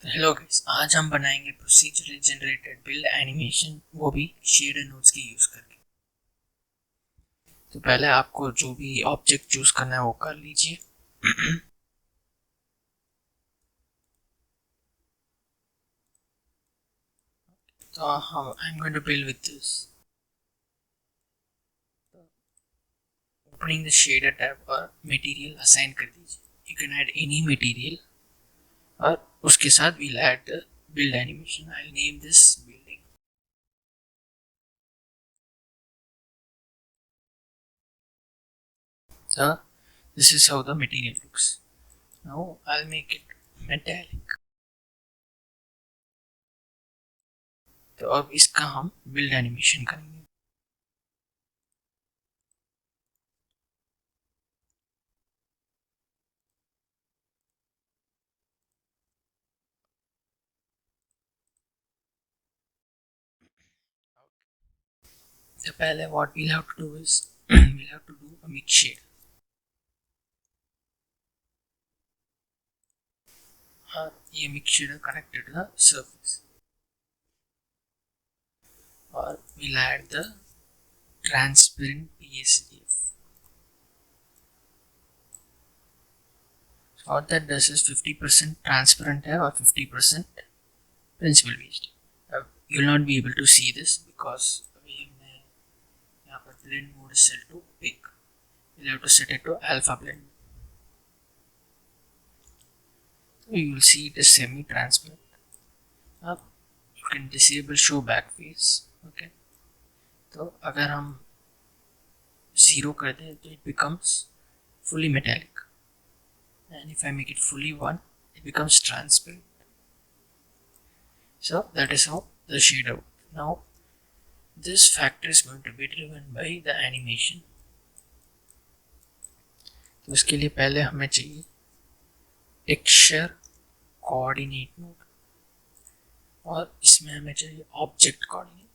Hello guys, आज हम बनाएंगे प्रोसीजरली जनरेटेड बिल्ड एनिमेशन, वो भी शेडर नोड्स की यूज करके। तो पहले आपको जो भी ऑब्जेक्ट चूज करना है वो कर लीजिए। तो हम I am going to build with this. Opening the shader tab और मटेरियल असाइन कर दीजिए। You can add any material और उसके साथ we'll add the build animation. I will name this building. So this is how the material looks. Now I'll make it metallic. तो अब इसका हम बिल्ड एनिमेशन करेंगे। So पहले what we'll have to do is we'll have to do a mix shade और ये mix shade है connected to the surface और we'll add the transparent PSDF. So what that does is 50% transparent है और 50% principal based. You'll not be able to see this because अभी हमने यहाँ पर blend mode is set to opaque. We'll have to set it to alpha blend. So you will see it is semi-transparent. अब you can disable show back face. Okay. तो अगर हम 0 कर दें तो it becomes fully metallic, and if I make it fully 1 it becomes transparent. So that is how the shader works. Now this factor is going to be driven by the animation. तो इसके लिए पहले हमें चाहिए texture coordinate node और इसमें हमें चाहिए ऑब्जेक्ट कोऑर्डिनेट।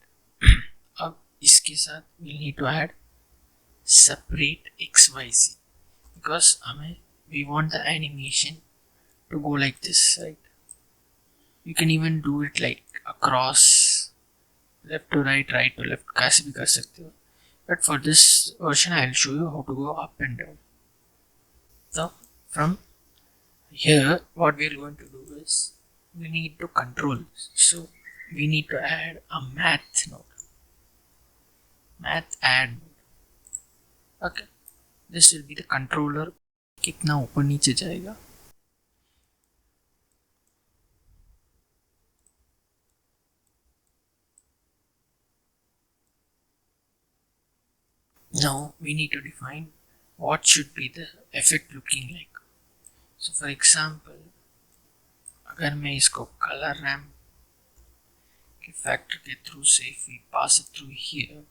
अब इसके साथ we need to add separate XYZ because हमें we want the animation to go like this, right? You can even do it like across, left to right, right to left, कैसे भी कर सकते हो, but for this version I'll show you how to go up and down. So from here what we're going to do is we need to control this. So we need to add a math node, math add node. Okay, this will be the controller. कितना ऊपर नीचे जाएगा। Now we need to define what should be the effect looking like. So for example, अगर मैं इसको color ramp के factor के through से if we pass it through here,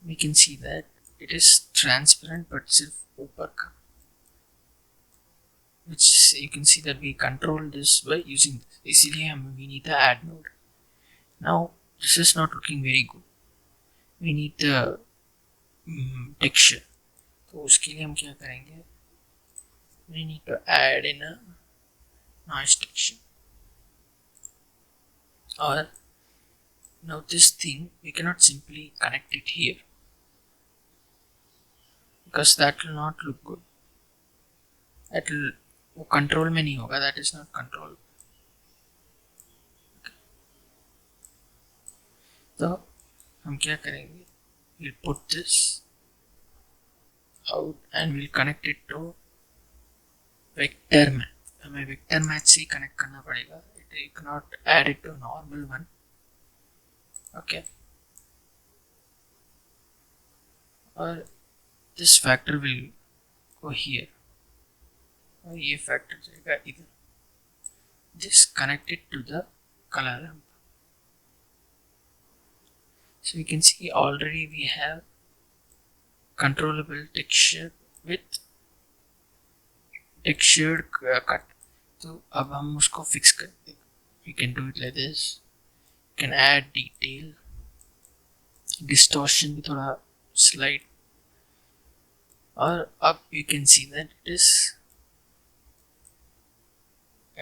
we can see that it is transparent but सिर्फ ऊपर का, which you can see that we control this by using this. इसीलिए हमें we need the add node. Now this is not looking very good. We need the texture. तो उसके लिए हम क्या करेंगे, we need to add in a noise texture. Or now this thing we cannot simply connect it here because that will not look good. That will वो control में नहीं होगा, that is not control. तो हम क्या करेंगे, we'll put this out and we'll connect it to vector math. हमें vector math से connect करना पड़ेगा. You cannot add it to normal one. Okay. और this factor will go here और ये factor जाएगा इधर. This connected to the color ramp. So you can see already we have controllable texture with textured cut. तो अब हम उसको fix करते हैं. We can do it like this. You can add detail, distortion भी थोड़ा slight, और अब you can see that it is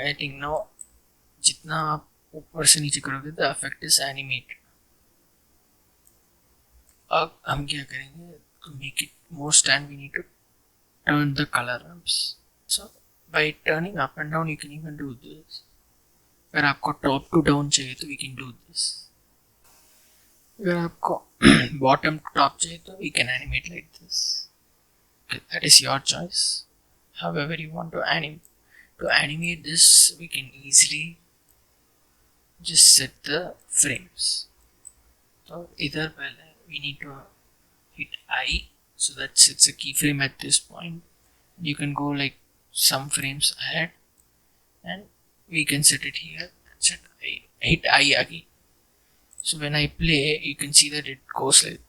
I think now जितना आप ऊपर से नीचे करोगे द इफेक्ट इज एनिमेटेड. अब हम क्या करेंगे to make it more stand we need to turn the color ramps. So by turning up and down you can even do this. अगर आपको टॉप टू डाउन चाहिए तो वी कैन डू दिस. अगर आपको बॉटम टू टॉप चाहिए तो we can animate like this. That is your choice. However you want to animate this, we can easily just set the frames. So either पहले we need to hit I, so that sets a keyframe at this point. You can go like some frames ahead, and we can set it here. Set I, hit I again. So when I play, you can see that it goes like